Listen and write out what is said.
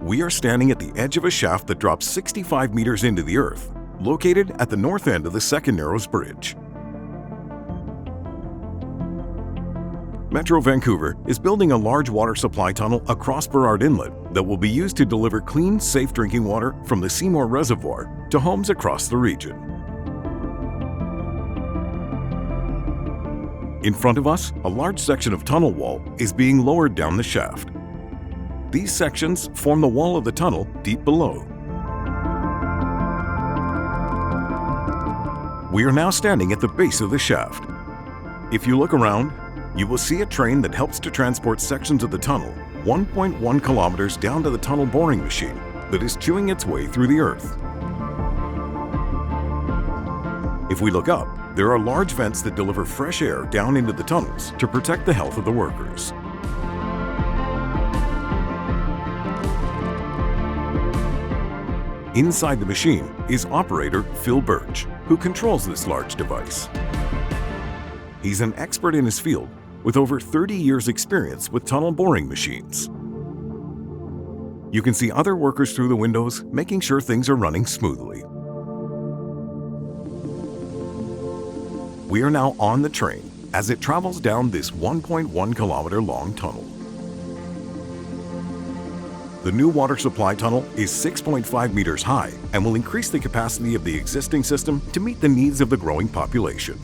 We are standing at the edge of a shaft that drops 65 meters into the earth, located at the north end of the Second Narrows Bridge. Metro Vancouver is building a large water supply tunnel across Burrard Inlet that will be used to deliver clean, safe drinking water from the Seymour Reservoir to homes across the region. In front of us, a large section of tunnel wall is being lowered down the shaft. These sections form the wall of the tunnel deep below. We are now standing at the base of the shaft. If you look around, you will see a train that helps to transport sections of the tunnel 1.1 kilometers down to the tunnel boring machine that is chewing its way through the earth. If we look up, there are large vents that deliver fresh air down into the tunnels to protect the health of the workers. Inside the machine is operator Phil Birch, who controls this large device. He's an expert in his field with over 30 years' experience with tunnel boring machines. You can see other workers through the windows, making sure things are running smoothly. We are now on the train as it travels down this 1.1 kilometer long tunnel. The new water supply tunnel is 6.5 meters high and will increase the capacity of the existing system to meet the needs of the growing population.